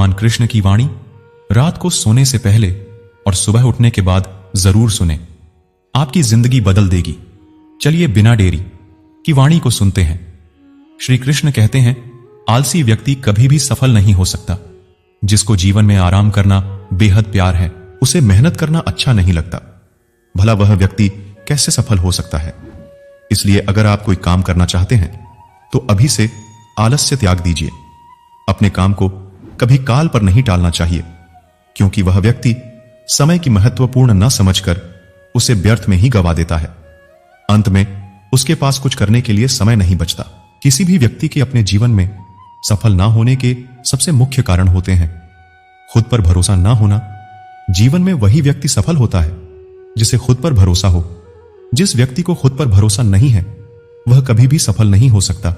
भगवान कृष्ण की वाणी रात को सोने से पहले और सुबह उठने के बाद जरूर सुने, आपकी जिंदगी बदल देगी। चलिए बिना देरी की वाणी को सुनते हैं। श्री कृष्ण कहते हैं, आलसी व्यक्ति कभी भी सफल नहीं हो सकता। जिसको जीवन में आराम करना बेहद प्यार है, उसे मेहनत करना अच्छा नहीं लगता। भला वह व्यक्ति कैसे सफल हो सकता है? इसलिए अगर आप कोई काम करना चाहते हैं तो अभी से आलस्य त्याग दीजिए। अपने काम को कभी काल पर नहीं टालना चाहिए, क्योंकि वह व्यक्ति समय की महत्वपूर्ण न समझकर उसे व्यर्थ में ही गवा देता है। अंत में उसके पास कुछ करने के लिए समय नहीं बचता। किसी भी व्यक्ति के अपने जीवन में सफल ना होने के सबसे मुख्य कारण होते हैं खुद पर भरोसा ना होना। जीवन में वही व्यक्ति सफल होता है जिसे खुद पर भरोसा हो। जिस व्यक्ति को खुद पर भरोसा नहीं है वह कभी भी सफल नहीं हो सकता।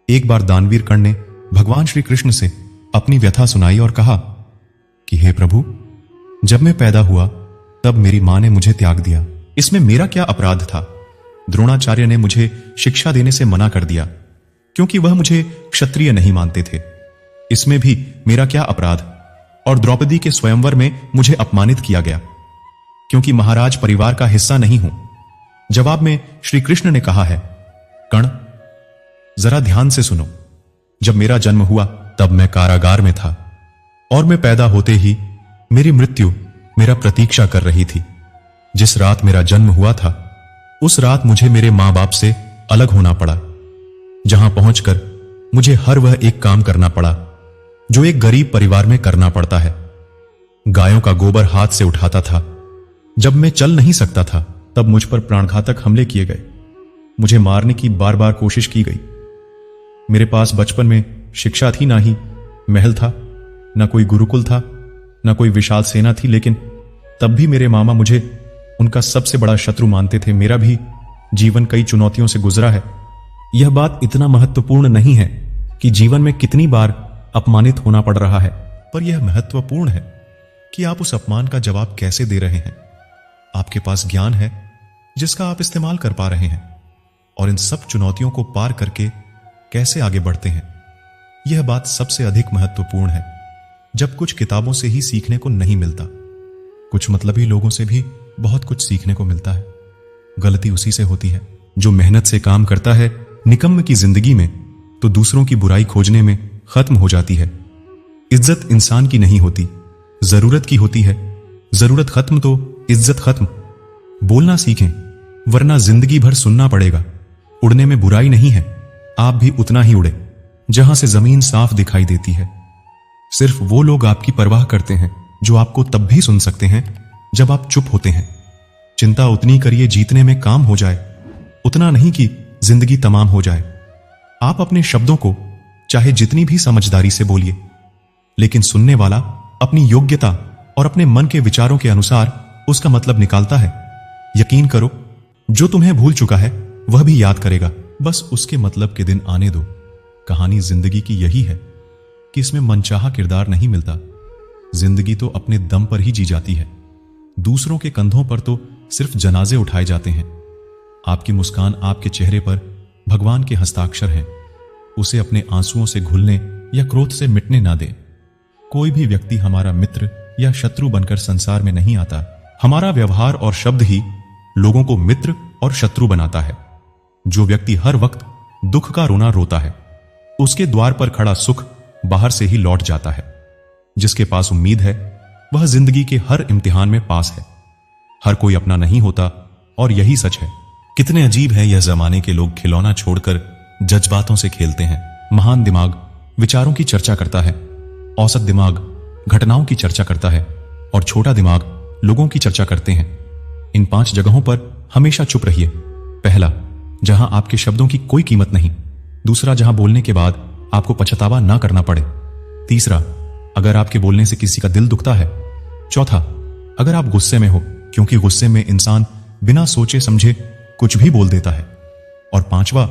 एक बार दानवीर कर्ण ने भगवान श्री कृष्ण से अपनी व्यथा सुनाई और कहा कि हे प्रभु, जब मैं पैदा हुआ तब मेरी मां ने मुझे त्याग दिया। इसमें मेरा क्या अपराध था? द्रोणाचार्य ने मुझे शिक्षा देने से मना कर दिया क्योंकि वह मुझे क्षत्रिय नहीं मानते थे। इसमें भी मेरा क्या अपराध? और द्रौपदी के स्वयंवर में मुझे अपमानित किया गया क्योंकि महाराज परिवार का हिस्सा नहीं हूं। जवाब में श्री कृष्ण ने कहा है, कर्ण, जरा ध्यान से सुनो। जब मेरा जन्म हुआ तब मैं कारागार में था और मैं पैदा होते ही मेरी मृत्यु मेरा प्रतीक्षा कर रही थी। जिस रात मेरा जन्म हुआ था उस रात मुझे मेरे मां बाप से अलग होना पड़ा, जहां पहुंचकर मुझे हर वह एक काम करना पड़ा जो एक गरीब परिवार में करना पड़ता है। गायों का गोबर हाथ से उठाता था। जब मैं चल नहीं सकता था तब मुझ पर प्राणघातक हमले किए गए। मुझे मारने की बार बार कोशिश की गई। मेरे पास बचपन में शिक्षा थी, ना ही महल था, ना कोई गुरुकुल था, ना कोई विशाल सेना थी, लेकिन तब भी मेरे मामा मुझे उनका सबसे बड़ा शत्रु मानते थे। मेरा भी जीवन कई चुनौतियों से गुजरा है। यह बात इतना महत्वपूर्ण नहीं है कि जीवन में कितनी बार अपमानित होना पड़ रहा है, पर यह महत्वपूर्ण है कि आप उस अपमान का जवाब कैसे दे रहे हैं। आपके पास ज्ञान है जिसका आप इस्तेमाल कर पा रहे हैं और इन सब चुनौतियों को पार करके कैसे आगे बढ़ते हैं। यह बात सबसे अधिक महत्वपूर्ण है। जब कुछ किताबों से ही सीखने को नहीं मिलता, कुछ मतलबी लोगों से भी बहुत कुछ सीखने को मिलता है। गलती उसी से होती है जो मेहनत से काम करता है निकम्म की जिंदगी में तो दूसरों की बुराई खोजने में खत्म हो जाती है। इज्जत इंसान की नहीं होती, जरूरत की होती है। जरूरत खत्म तो इज्जत खत्म। बोलना सीखें, वरना जिंदगी भर सुनना पड़ेगा। उड़ने में बुराई नहीं है, आप भी उतना ही उड़े जहां से जमीन साफ दिखाई देती है। सिर्फ वो लोग आपकी परवाह करते हैं जो आपको तब भी सुन सकते हैं जब आप चुप होते हैं। चिंता उतनी करिए जीतने में काम हो जाए, उतना नहीं कि जिंदगी तमाम हो जाए। आप अपने शब्दों को चाहे जितनी भी समझदारी से बोलिए, लेकिन सुनने वाला अपनी योग्यता और अपने मन के विचारों के अनुसार उसका मतलब निकालता है। यकीन करो, जो तुम्हें भूल चुका है वह भी याद करेगा। बस उसके मतलब के दिन आने दो। कहानी जिंदगी की यही है कि इसमें मनचाहा किरदार नहीं मिलता। जिंदगी तो अपने दम पर ही जी जाती है। दूसरों के कंधों पर तो सिर्फ जनाजे उठाए जाते हैं। आपकी मुस्कान, आपके चेहरे पर भगवान के हस्ताक्षर हैं। उसे अपने आंसुओं से घुलने या क्रोध से मिटने ना दे। कोई भी व्यक्ति हमारा मित्र या शत्रु बनकर संसार में नहीं आता। हमारा व्यवहार और शब्द ही लोगों को मित्र और शत्रु बनाता है। जो व्यक्ति हर वक्त दुख का रोना रोता है, उसके द्वार पर खड़ा सुख बाहर से ही लौट जाता है। जिसके पास उम्मीद है वह जिंदगी के हर इम्तिहान में पास है। हर कोई अपना नहीं होता और यही सच है। कितने अजीब है यह जमाने के लोग। खिलौना छोड़कर जज्बातों से खेलते हैं। महान दिमाग विचारों की चर्चा करता है, औसत दिमाग घटनाओं की चर्चा करता है और छोटा दिमाग लोगों की चर्चा करते हैं। इन 5 जगहों पर हमेशा चुप रहिए। पहला, जहां आपके शब्दों की कोई कीमत नहीं। दूसरा, जहां बोलने के बाद आपको पछतावा ना करना पड़े। तीसरा, अगर आपके बोलने से किसी का दिल दुखता है। चौथा, अगर आप गुस्से में हो, क्योंकि गुस्से में इंसान बिना सोचे समझे कुछ भी बोल देता है। और पांचवा,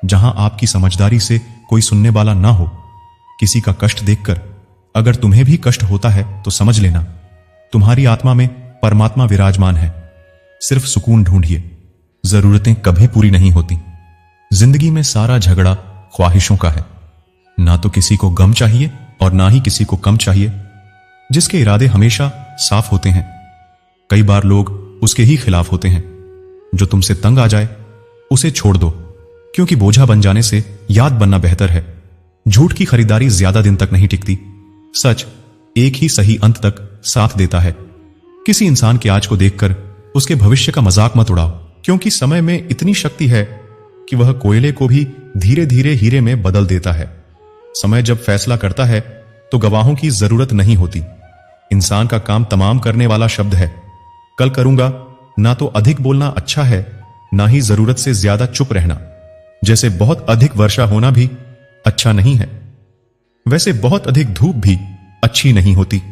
जहां आपकी समझदारी से कोई सुनने वाला ना हो। किसी का कष्ट देखकर अगर तुम्हें भी कष्ट होता है तो समझ लेना तुम्हारी आत्मा में परमात्मा विराजमान है। सिर्फ सुकून ढूंढिए, जरूरतें कभी पूरी नहीं होती। जिंदगी में सारा झगड़ा ख्वाहिशों का है। ना तो किसी को गम चाहिए और ना ही किसी को कम चाहिए। जिसके इरादे हमेशा साफ होते हैं, कई बार लोग उसके ही खिलाफ होते हैं। जो तुमसे तंग आ जाए उसे छोड़ दो, क्योंकि बोझा बन जाने से याद बनना बेहतर है। झूठ की खरीदारी ज्यादा दिन तक नहीं टिकती। सच एक ही सही अंत तक साथ देता है। किसी इंसान के आज को देखकर उसके भविष्य का मजाक मत उड़ाओ, क्योंकि समय में इतनी शक्ति है कि वह कोयले को भी धीरे धीरे हीरे में बदल देता है। समय जब फैसला करता है तो गवाहों की जरूरत नहीं होती। इंसान का काम तमाम करने वाला शब्द है। कल करूंगा ना तो अधिक बोलना अच्छा है, ना ही जरूरत से ज्यादा चुप रहना। जैसे बहुत अधिक वर्षा होना भी अच्छा नहीं है, वैसे बहुत अधिक धूप भी अच्छी नहीं होती।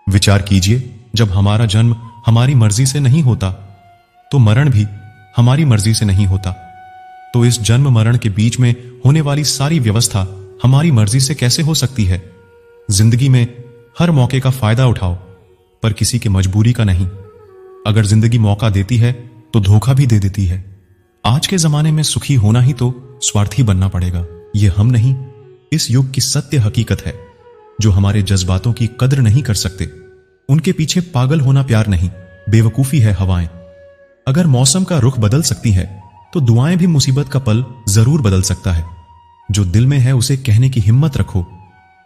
विचार कीजिए, जब हमारा जन्म हमारी मर्जी से नहीं होता तो मरण भी हमारी मर्जी से नहीं होता। तो इस जन्म मरण के बीच में होने वाली सारी व्यवस्था हमारी मर्जी से कैसे हो सकती है? जिंदगी में हर मौके का फायदा उठाओ, पर किसी की मजबूरी का नहीं। अगर जिंदगी मौका देती है तो धोखा भी दे देती है। आज के जमाने में सुखी होना ही तो स्वार्थी बनना पड़ेगा। यह हम नहीं, इस युग की सत्य हकीकत है। जो हमारे जज्बातों की कद्र नहीं कर सकते, उनके पीछे पागल होना प्यार नहीं, बेवकूफी है हवाएं। अगर मौसम का रुख बदल सकती है तो दुआएं भी मुसीबत का पल जरूर बदल सकता है। जो दिल में है उसे कहने की हिम्मत रखो,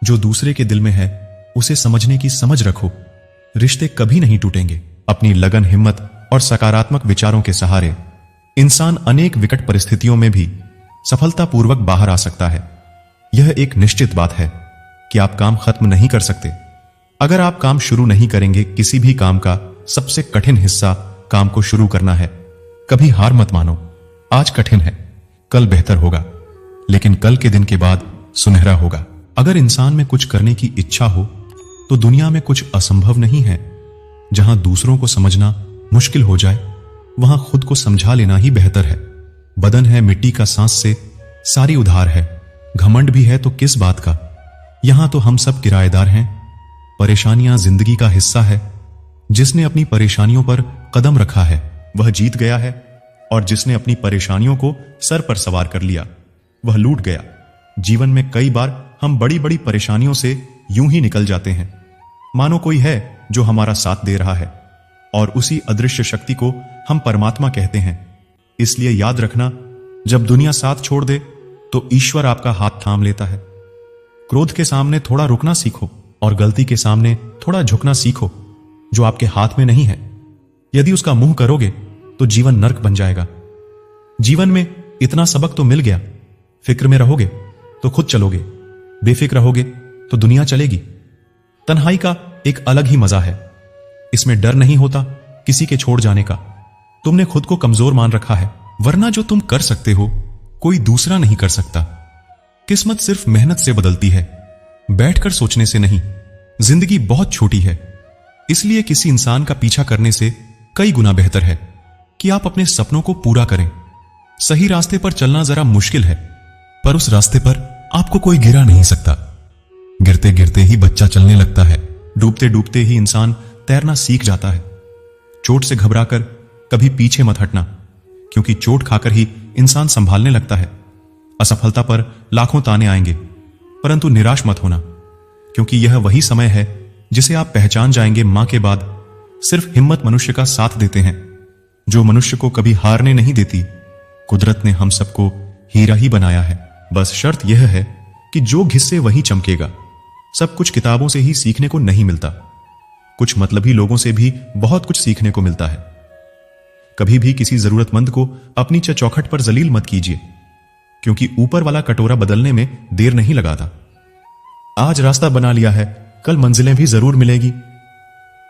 जो दूसरे के दिल में है उसे समझने की समझ रखो। रिश्ते कभी नहीं टूटेंगे। अपनी लगन, हिम्मत और सकारात्मक विचारों के सहारे इंसान अनेक विकट परिस्थितियों में भी सफलतापूर्वक बाहर आ सकता है। यह एक निश्चित बात है कि आप काम खत्म नहीं कर सकते। अगर आप काम शुरू नहीं करेंगे, किसी भी काम का सबसे कठिन हिस्सा काम को शुरू करना है। कभी हार मत मानो। आज कठिन है, कल बेहतर होगा, लेकिन कल के दिन के बाद सुनहरा होगा। अगर इंसान में कुछ करने की इच्छा हो तो दुनिया में कुछ असंभव नहीं है। जहां दूसरों को समझना मुश्किल हो जाए, वहां खुद को समझा लेना ही बेहतर है। बदन है मिट्टी का, सांस से सारी उधार है। घमंड भी है तो किस बात का? यहां तो हम सब किराएदार हैं। परेशानियां जिंदगी का हिस्सा है। जिसने अपनी परेशानियों पर कदम रखा है वह जीत गया है, और जिसने अपनी परेशानियों को सर पर सवार कर लिया वह लूट गया। जीवन में कई बार हम बड़ी बड़ी परेशानियों से यूं ही निकल जाते हैं, मानो कोई है जो हमारा साथ दे रहा है, और उसी अदृश्य शक्ति को हम परमात्मा कहते हैं। इसलिए याद रखना, जब दुनिया साथ छोड़ दे तो ईश्वर आपका हाथ थाम लेता है। क्रोध के सामने थोड़ा रुकना सीखो, और गलती के सामने थोड़ा झुकना सीखो। जो आपके हाथ में नहीं है, यदि उसका मुंह करोगे तो जीवन नर्क बन जाएगा। जीवन में इतना सबक तो मिल गया। फिक्र में रहोगे तो खुद चलोगे, बेफिक्र रहोगे तो दुनिया चलेगी। तन्हाई का एक अलग ही मजा है। इसमें डर नहीं होता किसी के छोड़ जाने का। तुमने खुद को कमजोर मान रखा है, वरना जो तुम कर सकते हो कोई दूसरा नहीं कर सकता। किस्मत सिर्फ मेहनत से बदलती है, बैठकर सोचने से नहीं। जिंदगी बहुत छोटी है, इसलिए किसी इंसान का पीछा करने से कई गुना बेहतर है कि आप अपने सपनों को पूरा करें। सही रास्ते पर चलना जरा मुश्किल है, पर उस रास्ते पर आपको कोई गिरा नहीं सकता। गिरते गिरते ही बच्चा चलने लगता है, डूबते डूबते ही इंसान तैरना सीख जाता है। चोट से घबराकर कभी पीछे मत हटना, क्योंकि चोट खाकर ही इंसान संभालने लगता है। असफलता पर लाखों ताने आएंगे, परंतु निराश मत होना, क्योंकि यह वही समय है जिसे आप पहचान जाएंगे। मां के बाद सिर्फ हिम्मत मनुष्य का साथ देते हैं, जो मनुष्य को कभी हारने नहीं देती। कुदरत ने हम सबको हीरा ही बनाया है, बस शर्त यह है कि जो घिसे वही चमकेगा। सब कुछ किताबों से ही सीखने को नहीं मिलता, कुछ मतलबी लोगों से भी बहुत कुछ सीखने को मिलता है। कभी भी किसी जरूरतमंद को अपनी चौखट पर जलील मत कीजिए, क्योंकि ऊपर वाला कटोरा बदलने में देर नहीं लगाता। आज रास्ता बना लिया है, कल मंजिलें भी जरूर मिलेगी।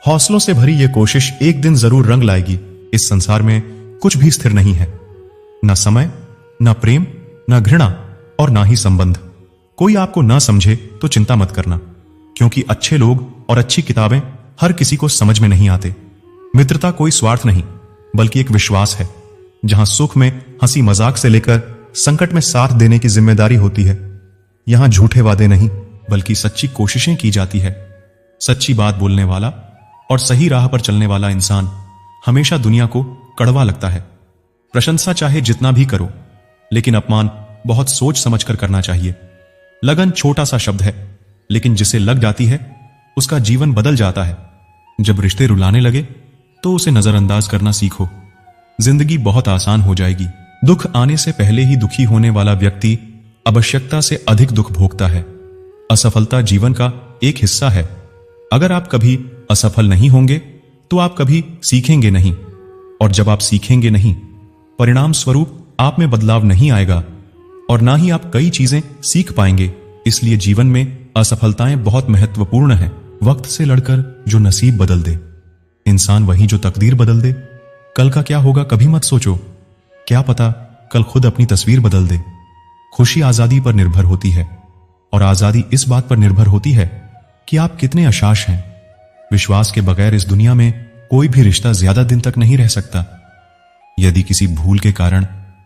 हौसलों से भरी यह कोशिश एक दिन जरूर रंग लाएगी। इस संसार में कुछ भी स्थिर नहीं है, ना समय, ना प्रेम, ना घृणा और ना ही संबंध। कोई आपको ना समझे तो चिंता मत करना, क्योंकि अच्छे लोग और अच्छी किताबें हर किसी को समझ में नहीं आते। मित्रता कोई स्वार्थ नहीं, बल्कि एक विश्वास है, जहां सुख में हंसी मजाक से लेकर संकट में साथ देने की जिम्मेदारी होती है। यहां झूठे वादे नहीं, बल्कि सच्ची कोशिशें की जाती है। सच्ची बात बोलने वाला और सही राह पर चलने वाला इंसान हमेशा दुनिया को कड़वा लगता है। प्रशंसा चाहे जितना भी करो, लेकिन अपमान बहुत सोच समझकर करना चाहिए। लगन छोटा सा शब्द है, लेकिन जिसे लग जाती है उसका जीवन बदल जाता है। जब रिश्ते रुलाने लगे तो उसे नजरअंदाज करना सीखो, जिंदगी बहुत आसान हो जाएगी। दुख आने से पहले ही दुखी होने वाला व्यक्ति आवश्यकता से अधिक दुख भोगता है। असफलता जीवन का एक हिस्सा है। अगर आप कभी असफल नहीं होंगे तो आप कभी सीखेंगे नहीं, और जब आप सीखेंगे नहीं, परिणाम स्वरूप आप में बदलाव नहीं आएगा और ना ही आप कई चीजें सीख पाएंगे। इसलिए जीवन में असफलताएं बहुत महत्वपूर्ण हैं। वक्त से लड़कर जो नसीब बदल दे, इंसान वही जो तकदीर बदल दे। कल का क्या होगा कभी मत सोचो, क्या पता कल खुद अपनी तस्वीर बदल दे। खुशी आजादी पर निर्भर होती है, और आजादी इस बात पर निर्भर होती है कि आप कितने अशाश हैं। विश्वास के बगैर इस दुनिया में कोई भी रिश्ता ज्यादा दिन तक नहीं रह सकता। यदि किसी भूल के कारण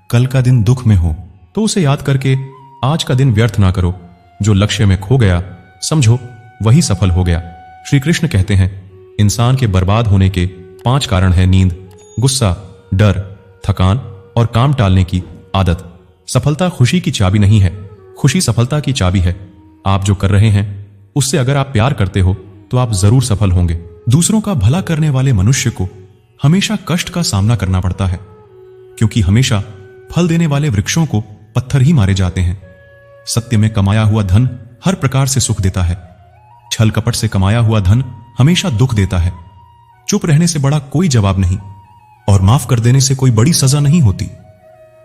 कल का दिन दुख में हो तो उसे याद करके आज का दिन व्यर्थ ना करो। जो लक्ष्य में खो गया समझो वही सफल हो गया। श्री कृष्ण कहते हैं, इंसान के बर्बाद होने के 5 कारण हैं: नींद, गुस्सा, डर, थकान और काम टालने की आदत। सफलता खुशी की चाबी नहीं है, खुशी सफलता की चाबी है। आप जो कर रहे हैं उससे अगर आप प्यार करते हो तो आप जरूर सफल होंगे। दूसरों का भला करने वाले मनुष्य को हमेशा कष्ट का सामना करना पड़ता है, क्योंकि हमेशा फल देने वाले वृक्षों को पत्थर ही मारे जाते हैं। सत्य में कमाया हुआ धन हर प्रकार से सुख देता है, छल कपट से कमाया हुआ धन हमेशा दुख देता है। चुप रहने से बड़ा कोई जवाब नहीं, और माफ कर देने से कोई बड़ी सजा नहीं होती।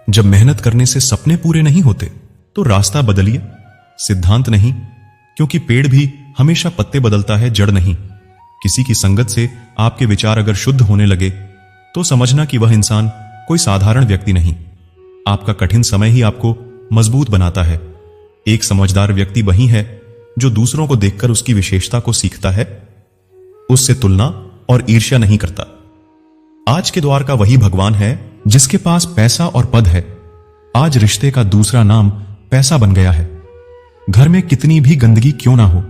जब मेहनत करने से सपने पूरे नहीं होते तो रास्ता बदलिए, सिद्धांत नहीं, क्योंकि पेड़ भी हमेशा पत्ते बदलता है, जड़ नहीं। किसी की संगत से आपके विचार अगर शुद्ध होने लगे तो समझना कि वह इंसान कोई साधारण व्यक्ति नहीं। आपका कठिन समय ही आपको मजबूत बनाता है। एक समझदार व्यक्ति वही है जो दूसरों को देखकर उसकी विशेषता को सीखता है, उससे तुलना और ईर्ष्या नहीं करता। आज के द्वार का वही भगवान है जिसके पास पैसा और पद है। आज रिश्ते का दूसरा नाम पैसा बन गया है। घर में कितनी भी गंदगी क्यों ना हो,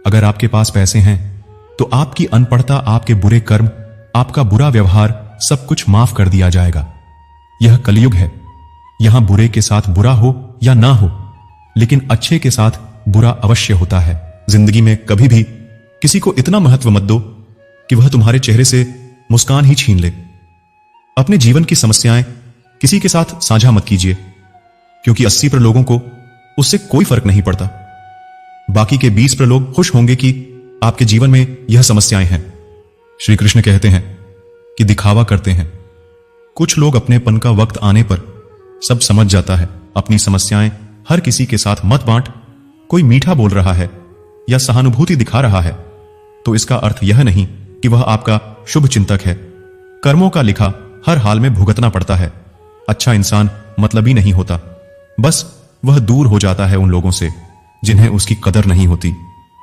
अगर आपके पास पैसे हैं तो आपकी अनपढ़ता, आपके बुरे कर्म, आपका बुरा व्यवहार सब कुछ माफ कर दिया जाएगा। यह कलयुग है। यहां बुरे के साथ बुरा हो या ना हो, लेकिन अच्छे के साथ बुरा अवश्य होता है। जिंदगी में कभी भी किसी को इतना महत्व मत दो कि वह तुम्हारे चेहरे से मुस्कान ही छीन ले। अपने जीवन की समस्याएं किसी के साथ साझा मत कीजिए, क्योंकि 80% लोगों को उससे कोई फर्क नहीं पड़ता। बाकी के 20% लोग खुश होंगे कि आपके जीवन में यह समस्याएं हैं। श्री कृष्ण कहते हैं कि दिखावा करते हैं। कुछ लोग अपनेपन का वक्त आने पर सब समझ जाता है। अपनी समस्याएं हर किसी के साथ मत बांट। कोई मीठा बोल रहा है या सहानुभूति दिखा रहा है तो इसका अर्थ यह नहीं कि वह आपका शुभ चिंतक है। कर्मों का लिखा हर हाल में भुगतना पड़ता है। अच्छा इंसान मतलबी नहीं होता, बस वह दूर हो जाता है उन लोगों से जिन्हें उसकी कदर नहीं होती।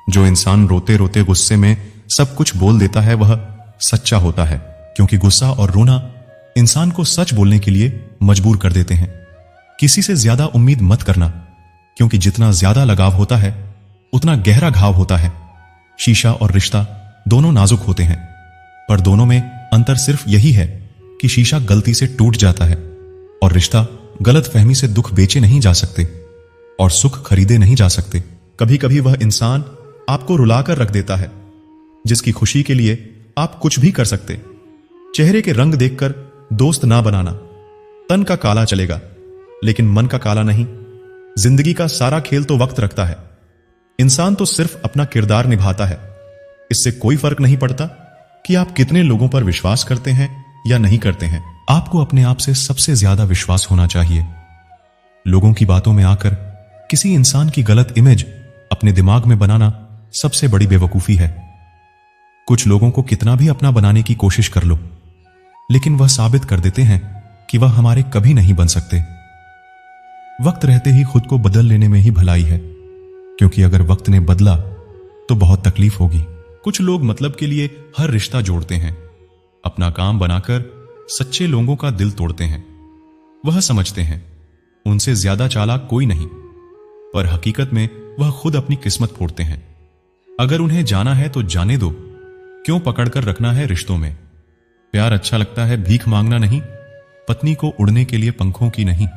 जो इंसान रोते रोते गुस्से में सब कुछ बोल देता है वह सच्चा होता है, क्योंकि गुस्सा और रोना इंसान को सच बोलने के लिए मजबूर कर देते हैं। किसी से ज्यादा उम्मीद मत करना, क्योंकि जितना ज्यादा लगाव होता है उतना गहरा घाव होता है। शीशा और रिश्ता दोनों नाजुक होते हैं, पर दोनों में अंतर सिर्फ यही है कि शीशा गलती से टूट जाता है और रिश्ता गलतफहमी से दुख बेचे नहीं जा सकते और सुख खरीदे नहीं जा सकते। कभी कभी वह इंसान आपको रुलाकर रख देता है जिसकी खुशी के लिए आप कुछ भी कर सकते। चेहरे के रंग देखकर दोस्त ना बनाना। तन का काला चलेगा लेकिन मन का काला नहीं। जिंदगी का सारा खेल तो वक्त रखता है। इंसान तो सिर्फ अपना किरदार निभाता है। इससे कोई फर्क नहीं पड़ता कि आप कितने लोगों पर विश्वास करते हैं या नहीं करते हैं। आपको अपने आप से सबसे ज्यादा विश्वास होना चाहिए। लोगों की बातों में आकर किसी इंसान की गलत इमेज अपने दिमाग में बनाना सबसे बड़ी बेवकूफी है। कुछ लोगों को कितना भी अपना बनाने की कोशिश कर लो, लेकिन वह साबित कर देते हैं कि वह हमारे कभी नहीं बन सकते। वक्त रहते ही खुद को बदल लेने में ही भलाई है, क्योंकि अगर वक्त ने बदला तो बहुत तकलीफ होगी। कुछ लोग मतलब के लिए हर रिश्ता जोड़ते हैं, अपना काम बनाकर सच्चे लोगों का दिल तोड़ते हैं। वह समझते हैं उनसे ज्यादा चालाक कोई नहीं, पर हकीकत में वह खुद अपनी किस्मत फोड़ते हैं। अगर उन्हें जाना है तो जाने दो, क्यों पकड़कर रखना है रिश्तों में। प्यार अच्छा लगता है भीख मांगना नहीं, पत्नी को उड़ने के लिए पंखों की नहीं,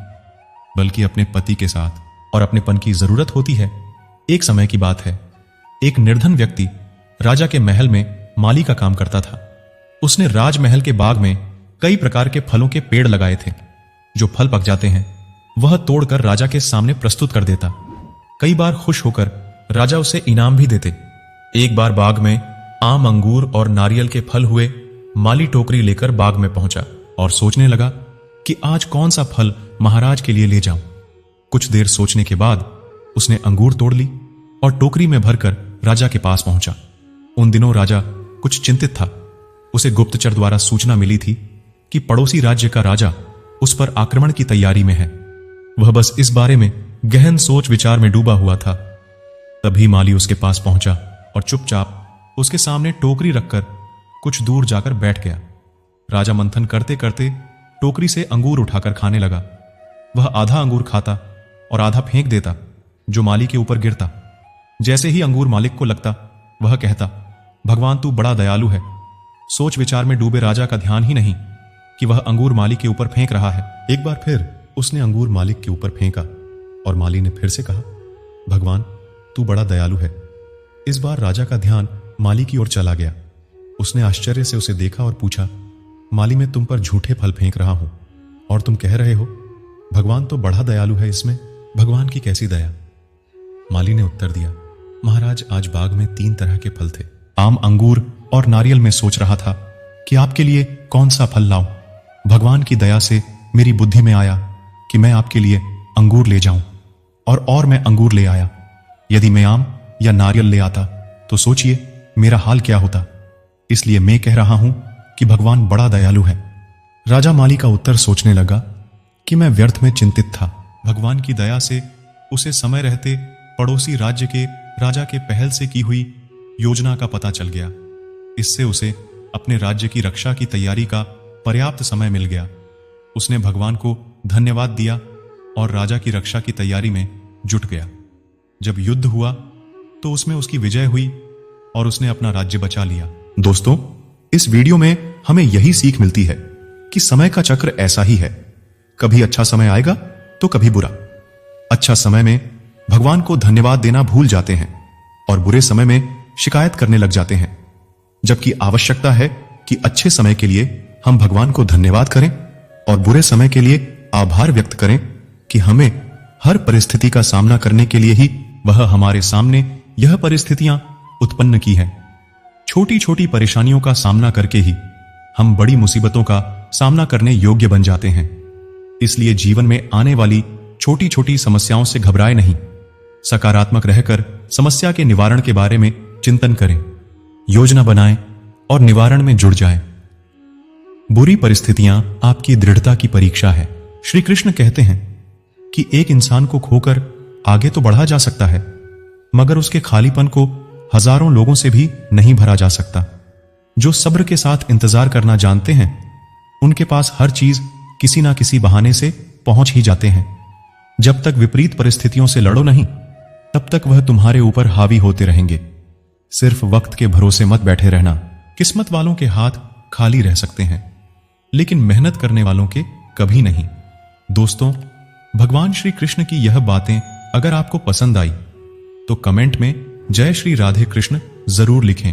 बल्कि अपने पति के साथ। और अपनेपन की जरूरत होती है। एक समय की बात है, एक निर्धन व्यक्ति राजा के महल में माली का काम करता था। उसने राजमहल के बाग में कई प्रकार के फलों के पेड़ लगाए थे। जो फल पक जाते हैं वह तोड़कर राजा के सामने प्रस्तुत कर देता। कई बार खुश होकर राजा उसे इनाम भी देते। एक बार बाग में आम, अंगूर और नारियल के फल हुए। माली टोकरी लेकर बाग में पहुंचा और सोचने लगा कि आज कौन सा फल महाराज के लिए ले जाऊं। कुछ देर सोचने के बाद उसने अंगूर तोड़ ली और टोकरी में भरकर राजा के पास पहुंचा। उन दिनों राजा कुछ चिंतित था। उसे गुप्तचर द्वारा सूचना मिली थी कि पड़ोसी राज्य का राजा उस पर आक्रमण की तैयारी में है। वह बस इस बारे में गहन सोच विचार में डूबा हुआ था। तभी माली उसके पास पहुंचा और चुपचाप उसके सामने टोकरी रखकर कुछ दूर जाकर बैठ गया। राजा मंथन करते करते टोकरी से अंगूर उठाकर खाने लगा। वह आधा अंगूर खाता और आधा फेंक देता, जो माली के ऊपर गिरता। जैसे ही अंगूर मालिक को लगता, वह कहता, भगवान तू बड़ा दयालु है। सोच विचार में डूबे राजा का ध्यान ही नहीं कि वह अंगूर माली के ऊपर फेंक रहा है। एक बार फिर उसने अंगूर मालिक के ऊपर फेंका और माली ने फिर से कहा, भगवान तू बड़ा दयालु है। इस बार राजा का ध्यान माली की ओर चला गया। उसने आश्चर्य से उसे देखा और पूछा, माली मैं तुम पर झूठे फल फेंक रहा हूं और तुम कह रहे हो भगवान तो बड़ा दयालु है, इसमें भगवान की कैसी दया। माली ने उत्तर दिया, महाराज आज बाग में 3 तरह के फल थे, आम, अंगूर और नारियल। में सोच रहा था कि आपके लिए कौन सा फल लाऊं। भगवान की दया से मेरी बुद्धि में आया कि मैं आपके लिए अंगूर ले जाऊं और मैं अंगूर ले आया। यदि मैं आम या नारियल ले आता तो सोचिए मेरा हाल क्या होता। इसलिए मैं कह रहा हूं कि भगवान बड़ा दयालु है। राजा माली का उत्तर सोचने लगा कि मैं व्यर्थ में चिंतित था। भगवान की दया से उसे समय रहते पड़ोसी राज्य के राजा के पहल से की हुई योजना का पता चल गया। इससे उसे अपने राज्य की रक्षा की तैयारी का पर्याप्त समय मिल गया। उसने भगवान को धन्यवाद दिया और राजा की रक्षा की तैयारी में जुट गया। जब युद्ध हुआ तो उसमें उसकी विजय हुई और उसने अपना राज्य बचा लिया। दोस्तों, इस वीडियो में हमें यही सीख मिलती है कि समय का चक्र ऐसा ही है, कभी अच्छा समय आएगा तो कभी बुरा। अच्छा समय में भगवान को धन्यवाद देना भूल जाते हैं और बुरे समय में शिकायत करने लग जाते हैं, जबकि आवश्यकता है कि अच्छे समय के लिए हम भगवान को धन्यवाद करें और बुरे समय के लिए आभार व्यक्त करें कि हमें हर परिस्थिति का सामना करने के लिए ही वह हमारे सामने यह परिस्थितियां उत्पन्न की हैं। छोटी छोटी परेशानियों का सामना करके ही हम बड़ी मुसीबतों का सामना करने योग्य बन जाते हैं। इसलिए जीवन में आने वाली छोटी छोटी समस्याओं से घबराए नहीं, सकारात्मक रहकर समस्या के निवारण के बारे में चिंतन करें, योजना बनाएं और निवारण में जुड़ जाएं। बुरी परिस्थितियां आपकी दृढ़ता की परीक्षा है। श्री कृष्ण कहते हैं कि एक इंसान को खोकर आगे तो बढ़ा जा सकता है, मगर उसके खालीपन को हजारों लोगों से भी नहीं भरा जा सकता। जो सब्र के साथ इंतजार करना जानते हैं, उनके पास हर चीज किसी ना किसी बहाने से पहुंच ही जाते हैं। जब तक विपरीत परिस्थितियों से लड़ो नहीं, तब तक वह तुम्हारे ऊपर हावी होते रहेंगे। सिर्फ वक्त के भरोसे मत बैठे रहना। किस्मत वालों के हाथ खाली रह सकते हैं, लेकिन मेहनत करने वालों के कभी नहीं। दोस्तों, भगवान श्री कृष्ण की यह बातें अगर आपको पसंद आई तो कमेंट में जय श्री राधे कृष्ण जरूर लिखें।